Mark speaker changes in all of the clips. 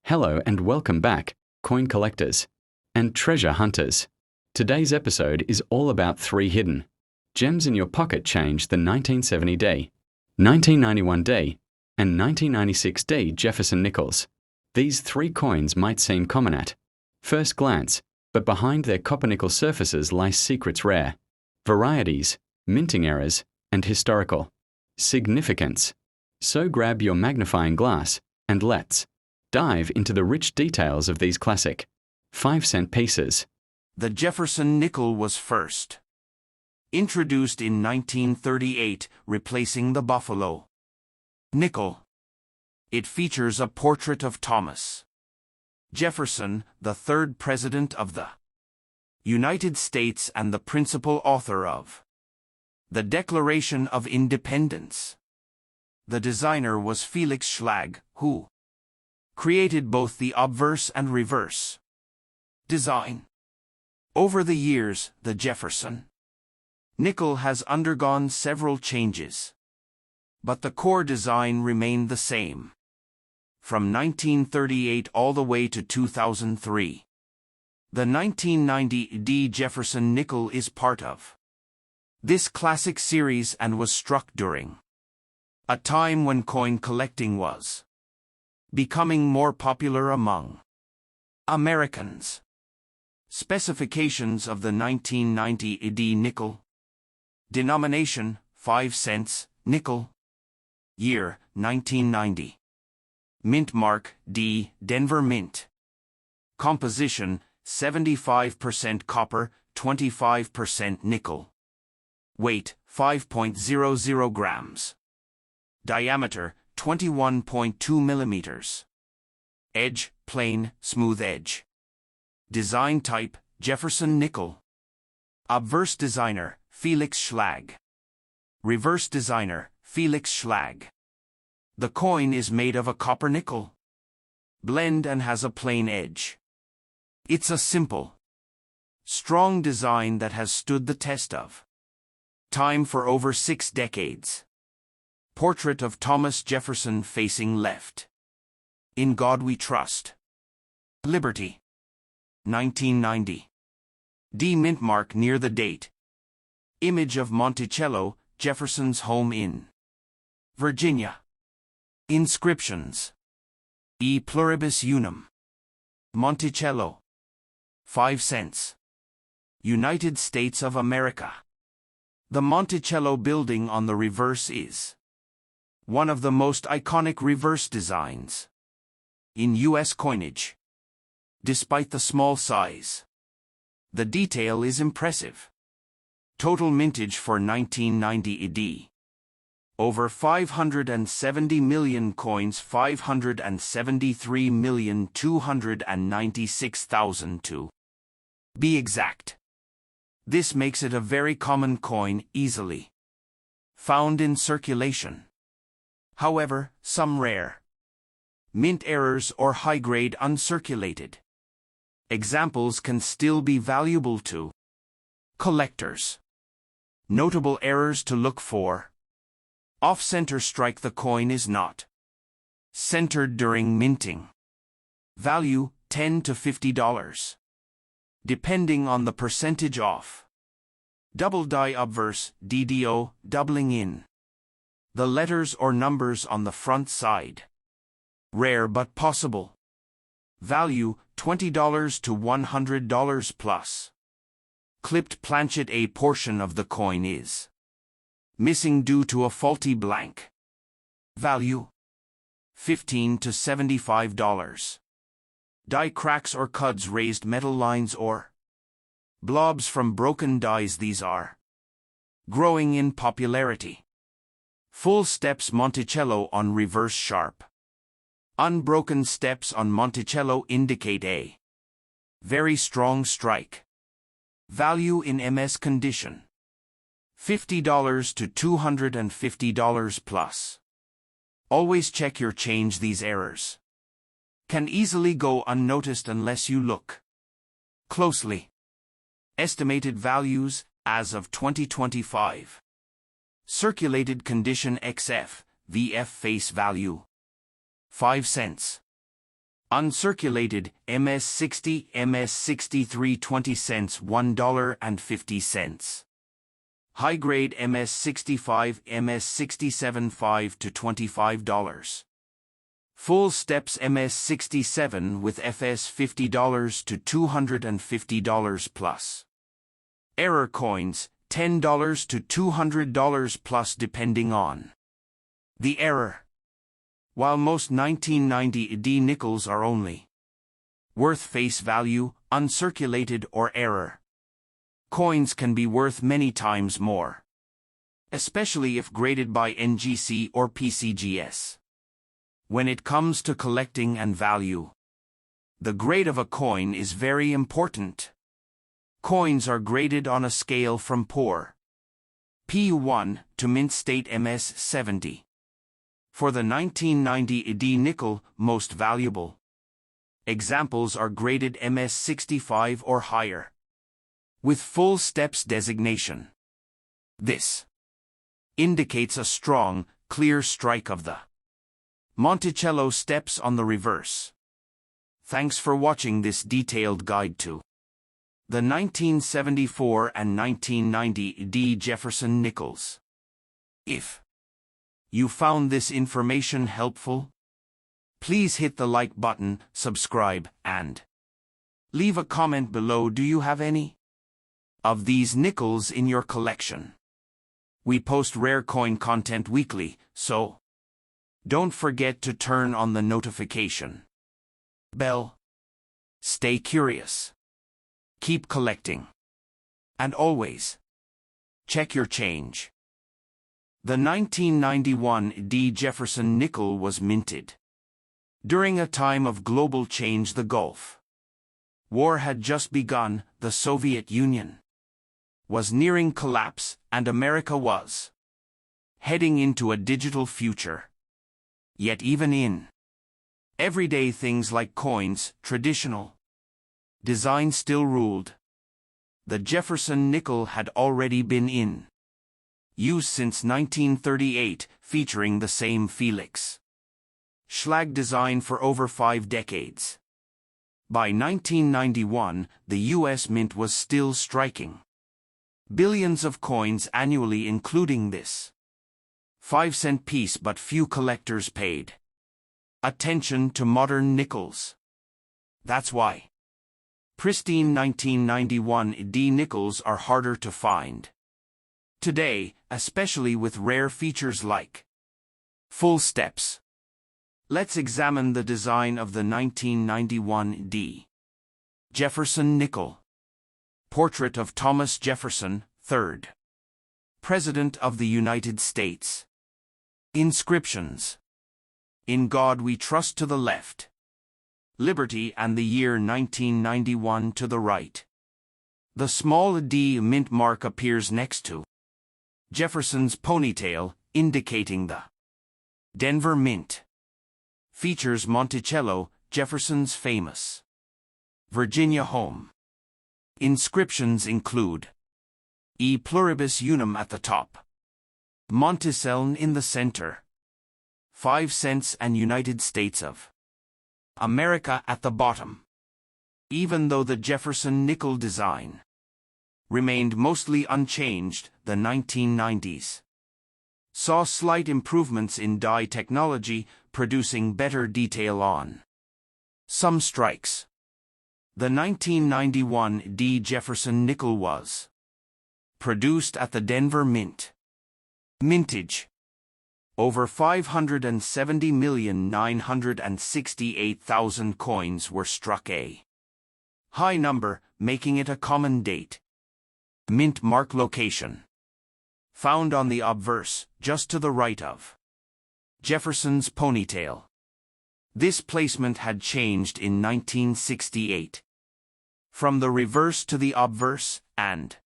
Speaker 1: Hello and welcome back, coin collectors and treasure hunters. Today's episode is all about three hidden gems in your pocket change: the 1970D, 1991D, and 1996D Jefferson Nickels. These three coins might seem common at first glance, but behind their copper-nickel surfaces lie secrets rare: varieties, minting errors, and historical significance. So grab your magnifying glass and let's dive into the rich details of these classic 5-cent pieces.
Speaker 2: The Jefferson nickel was first introduced in 1938, replacing the buffalo nickel. It features a portrait of Thomas Jefferson, the third president of the United States and the principal author of the Declaration of Independence. The designer was Felix Schlag, who created both the obverse and reverse design. Over the years, the Jefferson nickel has undergone several changes, but the core design remained the same from 1938 all the way to 2003. The 1990D Jefferson nickel is part of this classic series and was struck during a time when coin collecting was becoming more popular among Americans. Specifications of the 1990D nickel: denomination 5 cents, nickel. Year 1990. Mint mark D, Denver Mint. Composition 75% copper, 25% nickel. Weight 5.00 grams. Diameter 21.2 millimeters. Edge plain, smooth edge. Design type Jefferson nickel. Obverse designer Felix Schlag. Reverse designer Felix Schlag. The coin is made of a copper nickel blend and has a plain edge. It's a simple, strong design that has stood the test of time for over 6 decades. Portrait of Thomas Jefferson facing left. In God We Trust. Liberty. 1990. D mint mark near the date. Image of Monticello, Jefferson's home in Virginia. Inscriptions: E pluribus unum. Monticello. 5 cents. United States of America. The Monticello building on the reverse is one of the most iconic reverse designs in U.S. coinage. Despite the small size, the detail is impressive. Total mintage for 1990D: over 570 million coins, 573,296,000 to be exact. This makes it a very common coin, easily found in circulation. However, some rare mint errors or high-grade uncirculated examples can still be valuable to collectors. Notable errors to look for: off-center strike: the coin is not centered during minting. Value $10 to $50, depending on the percentage off. Double die obverse DDO, doubling in the letters or numbers on the front side. Rare but possible. Value $20 to $100 plus. Clipped planchet: a portion of the coin is missing due to a faulty blank. Value $15 to $75. Die cracks or cuds: raised metal lines or blobs from broken dies. These are growing in popularity. Full steps Monticello on reverse sharp. Unbroken steps on Monticello indicate a very strong strike. Value in MS condition: $50 to $250 plus. Always check your change. These errors can easily go unnoticed unless you look closely. Estimated values as of 2025. Circulated condition XF, VF face value 5 cents. Uncirculated, MS60, MS63 20 cents $1.50. High-grade MS65, MS67 $5 to $25. Full steps MS67 with FS $50 to $250 plus. Error coins, $10 to $200 plus depending on the error. While most 1990 AD nickels are only worth face value, uncirculated or error coins can be worth many times more, especially if graded by NGC or PCGS. When it comes to collecting and value, the grade of a coin is very important. Coins are graded on a scale from poor PU1 to mint state MS70. For the 1990 AD nickel, most valuable examples are graded MS65 or higher, with full steps designation. This indicates a strong, clear strike of the Monticello steps on the reverse. Thanks for watching this detailed guide to the 1974 and 1990 AD Jefferson nickels. If you found this information helpful, please hit the like button, subscribe, and leave a comment below. Do you have any of these nickels in your collection? We post rare coin content weekly, so don't forget to turn on the notification bell. Stay curious, keep collecting, and always check your change. The 1991 AD Jefferson nickel was minted during a time of global change. The Gulf War had just begun, the Soviet Union was nearing collapse, and America was heading into a digital future. Yet even in everyday things like coins, traditional design still ruled. The Jefferson nickel had already been in use since 1938, featuring the same Felix Schlag design for over 5 decades. By 1991, the U.S. Mint was still striking billions of coins annually, including this 5-cent piece, but few collectors paid attention to modern nickels. That's why pristine 1991 AD nickels are harder to find today, especially with rare features like full steps. Let's examine the design of the 1991 AD Jefferson nickel. Portrait of Thomas Jefferson, 3rd President of the United States. Inscriptions: In God We Trust to the left, Liberty and the year 1991 to the right. The small D mint mark appears next to Jefferson's ponytail, indicating the Denver Mint. Features Monticello, Jefferson's famous Virginia home. Inscriptions include E pluribus unum at the top, Monticello in the center, 5 cents and United States of America at the bottom. Even though the Jefferson nickel design remained mostly unchanged, the 1990s saw slight improvements in die technology, producing better detail on some strikes. The 1991 AD Jefferson nickel was produced at the Denver Mint. Mintage: over 570,968,000 coins were struck, a high number, making it a common date. Mint mark location: found on the obverse, just to the right of Jefferson's ponytail. This placement had changed in 1968 from the reverse to the obverse, and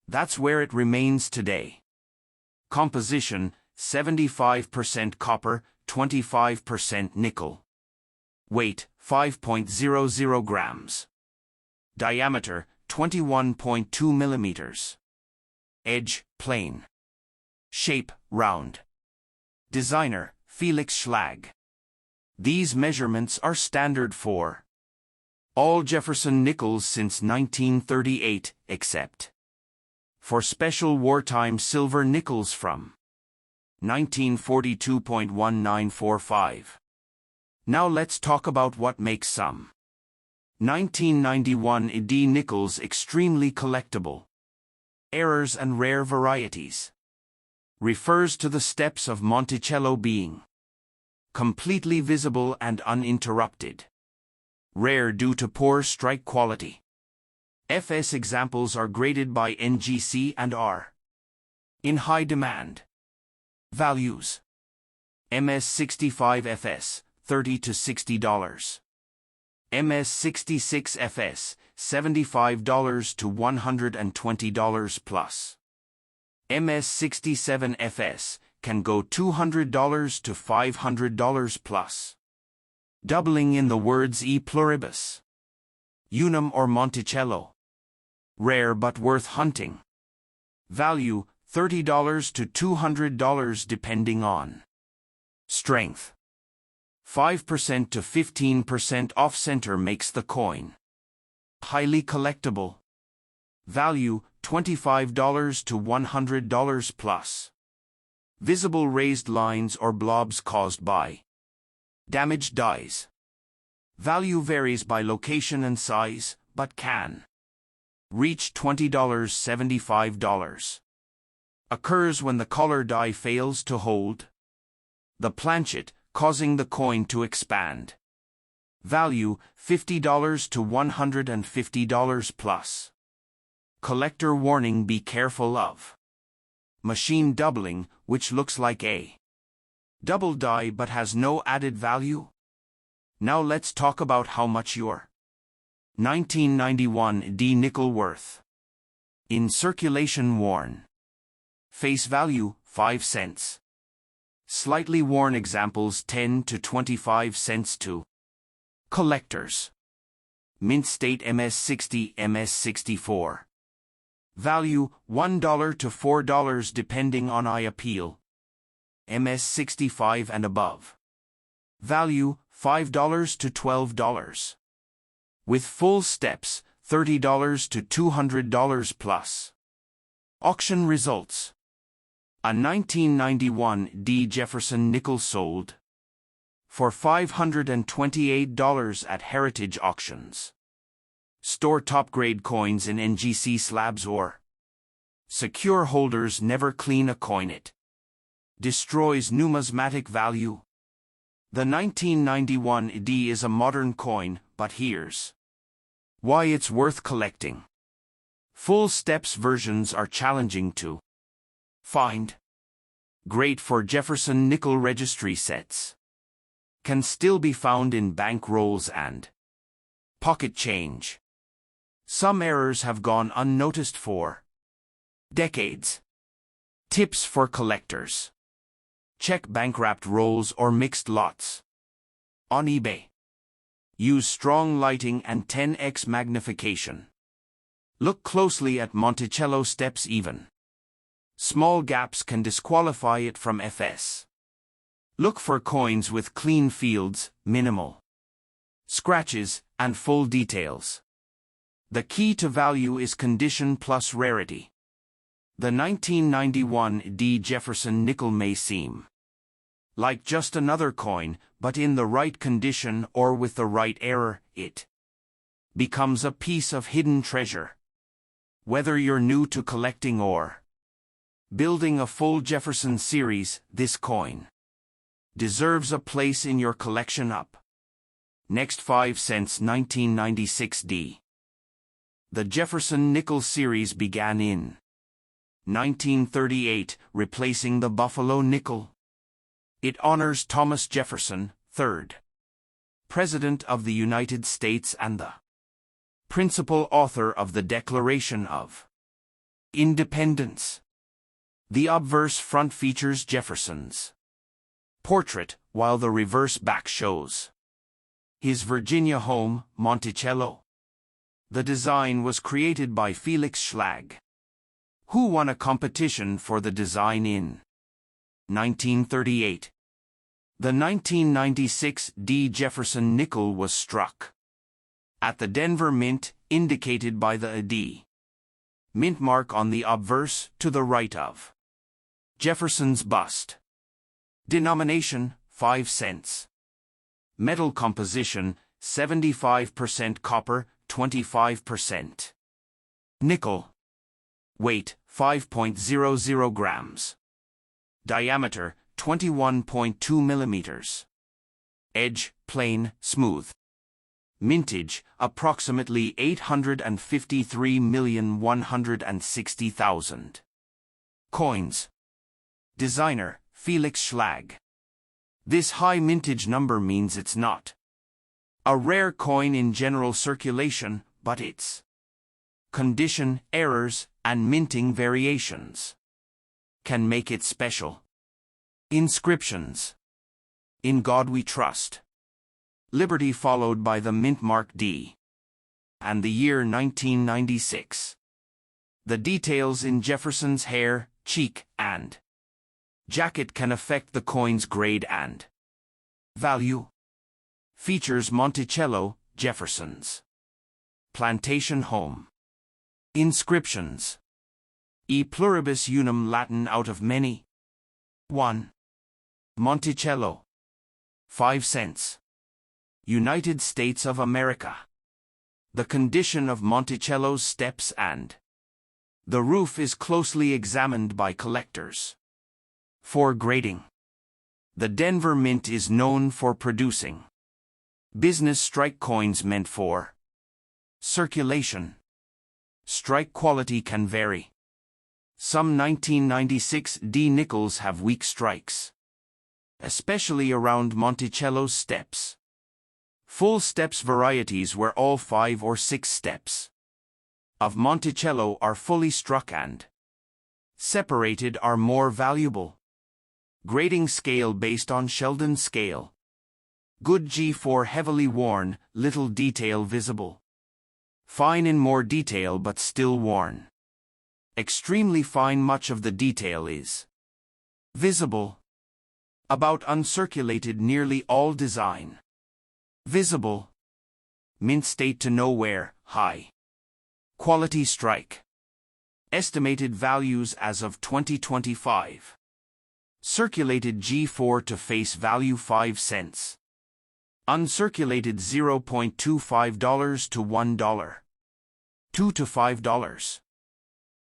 Speaker 2: that's where it remains today. Composition: 75% copper, 25% nickel. Weight: 5.00 grams. Diameter: 21.2 millimeters. Edge: plain. Shape: round. Designer: Felix Schlag. These measurements are standard for all Jefferson nickels since 1938, except for special wartime silver nickels from 1942.1945. Now let's talk about what makes some 1991 ED nickels extremely collectible. Errors and rare varieties. Refers to the steps of Monticello being completely visible and uninterrupted. Rare due to poor strike quality. FS examples are graded by NGC and are in high demand. Values. MS65 FS, $30 to $60. MS66 FS, $75 to $120 plus. MS67 FS can go $200 to $500 plus. Doubling in the words e pluribus. Unum or Monticello. Rare but worth hunting. Value, $30 to $200 depending on strength. 5% to 15% off-center makes the coin highly collectible. Value, $25 to $100 plus. Visible raised lines or blobs caused by damaged dies. Value varies by location and size, but can reach $20 to $75. Occurs when the color die fails to hold the planchet, causing the coin to expand. Value, $50 to $150 plus. Collector warning: be careful of machine doubling, which looks like a double die but has no added value. Now let's talk about how much your 1991 D nickel worth. In circulation: worn. Face value, 5 cents. Slightly worn examples, 10 to 25 cents to collectors. Mint state: MS60, MS64. Value, $1 to $4 depending on eye appeal. MS65 and above. Value, $5 to $12. With full steps, $30 to $200 plus. Auction results. A 1991 D Jefferson nickel sold for $528 at Heritage Auctions. Store top-grade coins in NGC slabs or secure holders never clean a coin. It destroys numismatic value. The 1991 D is a modern coin, but here's why it's worth collecting. Full steps versions are challenging to find. Great for Jefferson nickel registry sets. Can still be found in bank rolls and pocket change. Some errors have gone unnoticed for decades. Tips for collectors. Check bank-wrapped rolls or mixed lots. On eBay. Use strong lighting and 10x magnification. Look closely at Monticello steps. Even small gaps can disqualify it from FS. Look for coins with clean fields, minimal scratches, and full details. The key to value is condition plus rarity. The 1991 D Jefferson nickel may seem like just another coin, but in the right condition or with the right error, it becomes a piece of hidden treasure. Whether you're new to collecting or building a full Jefferson series, this coin deserves a place in your collection. Up next, 5 cents 1996 D. The Jefferson nickel series began in 1938, replacing the Buffalo nickel. It honors Thomas Jefferson, 3rd President of the United States and the principal author of the Declaration of Independence. The obverse front features Jefferson's portrait, while the reverse back shows his Virginia home, Monticello. The design was created by Felix Schlag, who won a competition for the design in 1938. The 1996 D. Jefferson nickel was struck at the Denver Mint, indicated by the D. Mint mark on the obverse to the right of Jefferson's bust. Denomination, 5 cents. Metal composition, 75% copper, 25% nickel. Weight, 5.00 grams. Diameter, 21.2 millimeters. Edge, plain, smooth. Mintage, approximately 853,160,000. Coins. Designer, Felix Schlag. This high mintage number means it's not a rare coin in general circulation, but its condition, errors, and minting variations can make it special. Inscriptions. In God We Trust. Liberty followed by the mint mark D. And the year 1996. The details in Jefferson's hair, cheek, and jacket can affect the coin's grade and value. Features Monticello, Jefferson's plantation home. Inscriptions. E pluribus unum Latin out of many. 1. Monticello. 5 cents. United States of America. The condition of Monticello's steps and the roof is closely examined by collectors. For grading. The Denver Mint is known for producing business strike coins meant for circulation. Strike quality can vary. Some 1996 D nickels have weak strikes, especially around Monticello's steps. Full steps varieties where all 5 or 6 steps of Monticello are fully struck and separated are more valuable. Grading scale based on Sheldon scale. Good G4 heavily worn, little detail visible. Fine in more detail but still worn. Extremely fine, much of the detail is visible. About uncirculated, nearly all design visible. Mint state to nowhere, high quality strike. Estimated values as of 2025. Circulated G4 to face value 5 cents. Uncirculated $0.25 to $1. $2 to $5.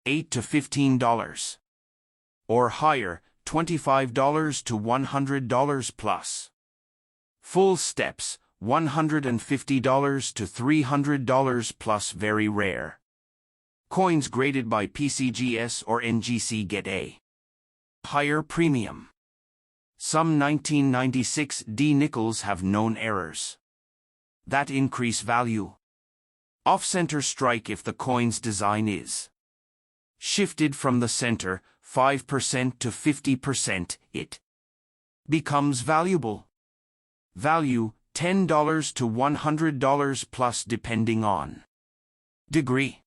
Speaker 2: $8 to $15. Or higher, $25 to $100 plus. Full steps, $150 to $300 plus, very rare. Coins graded by PCGS or NGC get a higher premium. Some 1996 D nickels have known errors that increase value. Off-center strike if the coin's design is shifted from the center 5% to 50%, it becomes valuable. Value $10 to $100 plus depending on degree.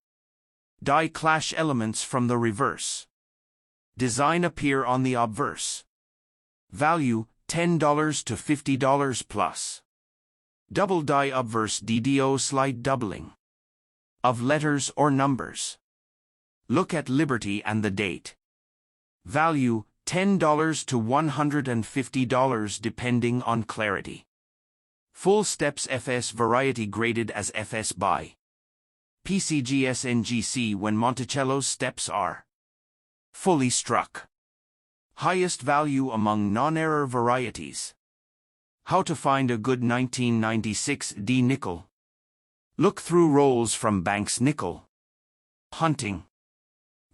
Speaker 2: Die clash elements from the reverse design appear on the obverse. Value $10 to $50 plus. Double die obverse DDO slight doubling of letters or numbers. Look at Liberty and the date. Value $10 to $150 depending on clarity. Full steps FS variety graded as FS by PCGS NGC when Monticello's steps are fully struck. Highest value among non-error varieties. How to find a good 1996 D nickel. Look through rolls from Banks Nickel. Hunting.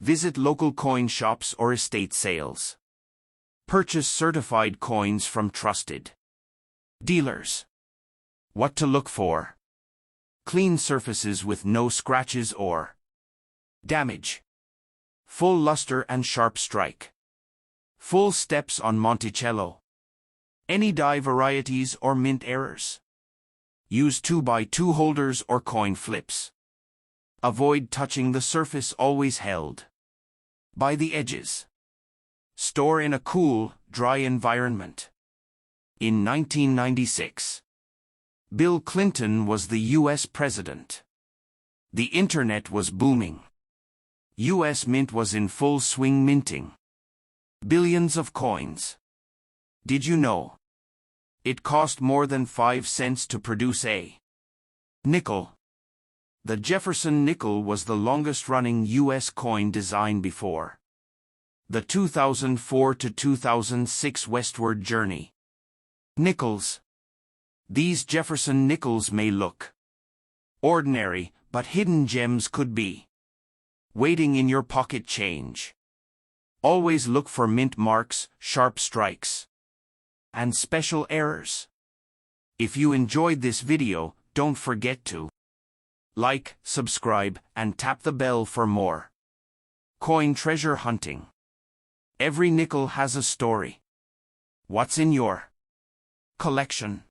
Speaker 2: Visit local coin shops or estate sales. Purchase certified coins from trusted dealers. What to look for. Clean surfaces with no scratches or damage. Full luster and sharp strike. Full steps on Monticello. Any die varieties or mint errors. Use 2x2 holders or coin flips. Avoid touching the surface, always held by the edges. Store in a cool, dry environment. In 1996, Bill Clinton was the U.S. president. The internet was booming. U.S. Mint was in full swing minting. Billions of coins. Did you know? It cost more than 5 cents to produce a nickel. The Jefferson nickel was the longest-running U.S. coin design before the 2004 to 2006 westward journey. Nickels. These Jefferson nickels may look ordinary, but hidden gems could be waiting in your pocket change. Always look for mint marks, sharp strikes, and special errors. If you enjoyed this video, don't forget to like, subscribe, and tap the bell for more coin treasure hunting. Every nickel has a story. What's in your collection?